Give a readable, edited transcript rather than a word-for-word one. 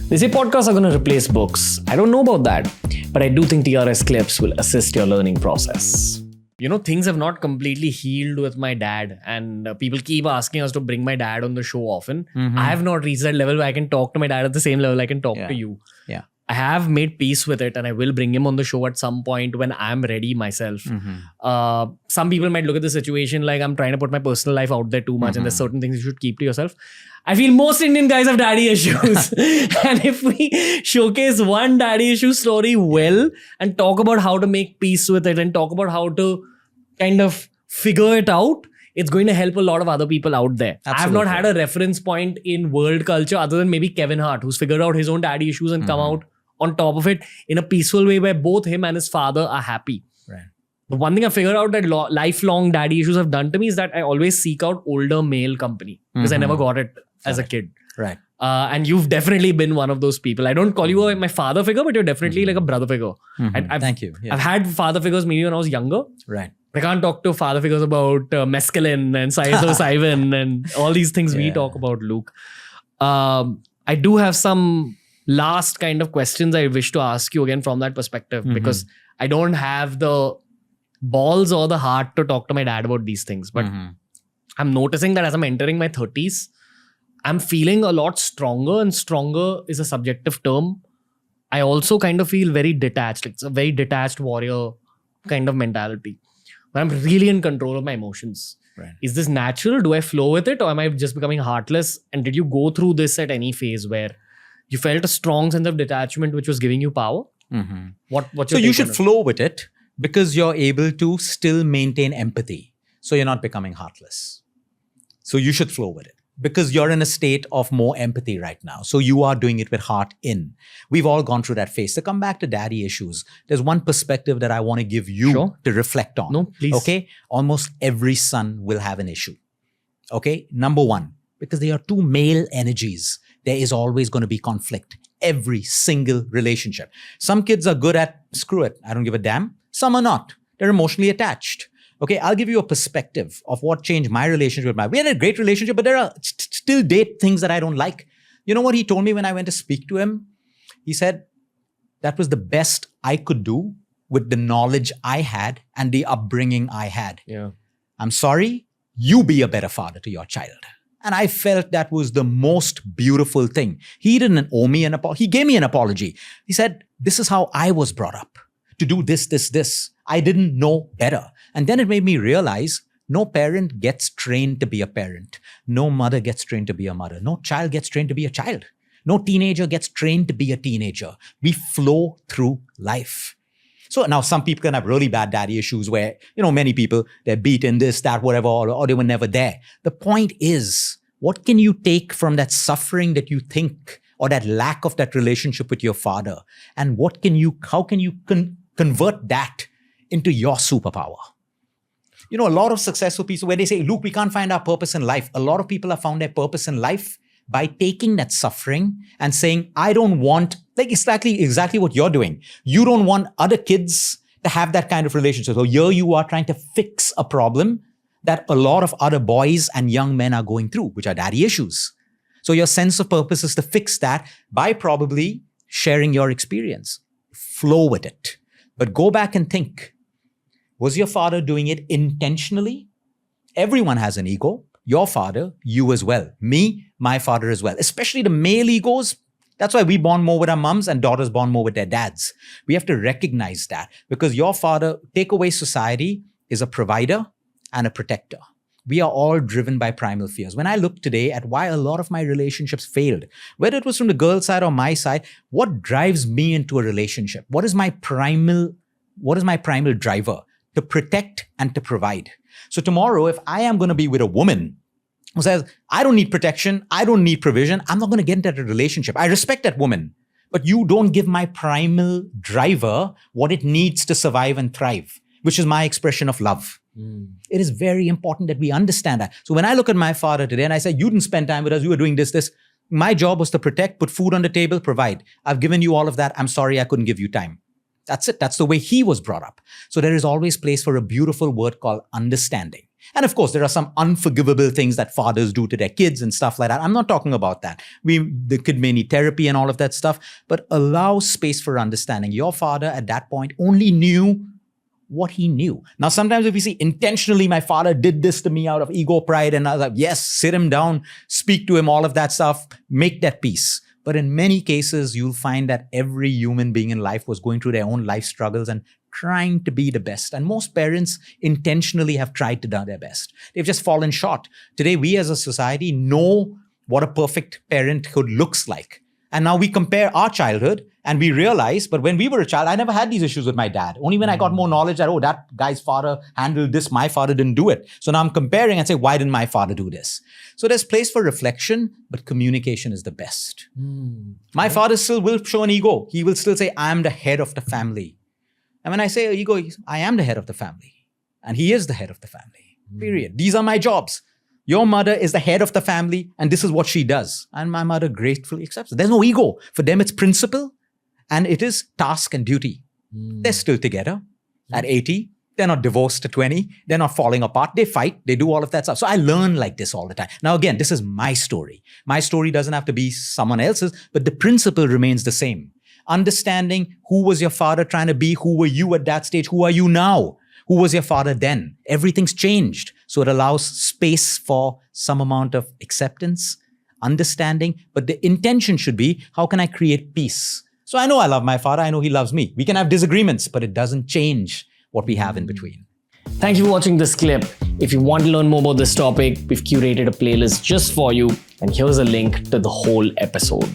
They say podcasts are going to replace books. I don't know about that, but I do think TRS clips will assist your learning process. You know, things have not completely healed with my dad, and people keep asking us to bring my dad on the show often. I have not reached that level where I can talk to my dad at the same level I can talk to you. Yeah. I have made peace with it, and I will bring him on the show at some point when I'm ready myself. Some people might look at the situation like I'm trying to put my personal life out there too much, and there's certain things you should keep to yourself. I feel most Indian guys have daddy issues. And if we showcase one daddy issue story well and talk about how to make peace with it and talk about how to kind of figure it out, it's going to help a lot of other people out there. Absolutely. I've not had a reference point in world culture other than maybe Kevin Hart, who's figured out his own daddy issues and come out on top of it in a peaceful way where both him and his father are happy. Right. The one thing I figured out that lifelong daddy issues have done to me is that I always seek out older male company because I never got it as a kid. Right. And you've definitely been one of those people. I don't call you my father figure, but you're definitely like a brother figure. Thank you. Yeah. I've had father figures maybe when I was younger. Right. I can't talk to father figures about mescaline and psilocybin and all these things we talk about, Luke. I do have some last kind of questions I wish to ask you again from that perspective because I don't have the balls or the heart to talk to my dad about these things. But I'm noticing that as I'm entering my 30s, I'm feeling a lot stronger, and stronger is a subjective term. I also kind of feel very detached. It's a very detached warrior kind of mentality. But I'm really in control of my emotions. Right. Is this natural? Do I flow with it? Or am I just becoming heartless? And did you go through this at any phase where you felt a strong sense of detachment which was giving you power? What's So your you take should on it? flow with it because you're able to still maintain empathy. So you're not becoming heartless. So you should flow with it because you're in a state of more empathy right now. So you are doing it with heart in. We've all gone through that phase. To come back to daddy issues, there's one perspective that I want to give you to reflect on. No, please. Okay? Almost every son will have an issue. Okay? Number one, because there are two male energies, there is always going to be conflict. Every single relationship. Some kids are good at, screw it, I don't give a damn. Some are not. They're emotionally attached. Okay, I'll give you a perspective of what changed my relationship with we had a great relationship, but there are still things that I don't like. You know what he told me when I went to speak to him? He said, that was the best I could do with the knowledge I had and the upbringing I had. Yeah. I'm sorry, you be a better father to your child. And I felt that was the most beautiful thing. He didn't owe me an apology. He gave me an apology. He said, this is how I was brought up, to do this. I didn't know better. And then it made me realize no parent gets trained to be a parent. No mother gets trained to be a mother. No child gets trained to be a child. No teenager gets trained to be a teenager. We flow through life. So now some people can have really bad daddy issues where, many people, they're beaten, this, that, whatever, or they were never there. The point is, what can you take from that suffering that you think or that lack of that relationship with your father? And how can you convert that into your superpower? A lot of successful people, where they say, Luke, we can't find our purpose in life. A lot of people have found their purpose in life by taking that suffering and saying, I don't want, like exactly what you're doing. You don't want other kids to have that kind of relationship. So here you are trying to fix a problem that a lot of other boys and young men are going through, which are daddy issues. So your sense of purpose is to fix that by probably sharing your experience. Flow with it. But go back and think, was your father doing it intentionally? Everyone has an ego. Your father, you as well. Me, my father as well. Especially the male egos. That's why we bond more with our mums and daughters bond more with their dads. We have to recognize that because your father, take away society, is a provider and a protector. We are all driven by primal fears. When I look today at why a lot of my relationships failed, whether it was from the girl side or my side, what drives me into a relationship? What is my primal driver? To protect and to provide. So tomorrow, if I am going to be with a woman who says, I don't need protection, I don't need provision, I'm not going to get into that relationship. I respect that woman, but you don't give my primal driver what it needs to survive and thrive, which is my expression of love. It is very important that we understand that. So when I look at my father today and I say, you didn't spend time with us, you were doing this. My job was to protect, put food on the table, provide. I've given you all of that. I'm sorry I couldn't give you time. That's it. That's the way he was brought up. So there is always place for a beautiful word called understanding. And of course, there are some unforgivable things that fathers do to their kids and stuff like that. I'm not talking about that. The kid may need therapy and all of that stuff, but allow space for understanding. Your father at that point only knew what he knew. Now, sometimes if you see intentionally, my father did this to me out of ego, pride, and I was like, yes, sit him down, speak to him, all of that stuff, make that peace. But in many cases, you'll find that every human being in life was going through their own life struggles and trying to be the best. And most parents intentionally have tried to do their best. They've just fallen short. Today, we as a society know what a perfect parenthood looks like. And now we compare our childhood and we realize, but when we were a child, I never had these issues with my dad. Only when I got more knowledge that, oh, that guy's father handled this, my father didn't do it. So now I'm comparing and say, why didn't my father do this? So there's place for reflection, but communication is the best. My father still will show an ego. He will still say, I am the head of the family. And when I say ego, I am the head of the family. And he is the head of the family, period. These are my jobs. Your mother is the head of the family, and this is what she does. And my mother gratefully accepts it. There's no ego. For them, it's principle, and it is task and duty. They're still together at 80. They're not divorced at 20. They're not falling apart. They fight. They do all of that stuff. So I learn like this all the time. Now, again, this is my story. My story doesn't have to be someone else's, but the principle remains the same. Understanding who was your father trying to be, who were you at that stage, who are you now? Who was your father then? Everything's changed. So it allows space for some amount of acceptance, understanding, but the intention should be, how can I create peace? So I know I love my father. I know he loves me. We can have disagreements, but it doesn't change what we have in between. Thank you for watching this clip. If you want to learn more about this topic, we've curated a playlist just for you. And here's a link to the whole episode.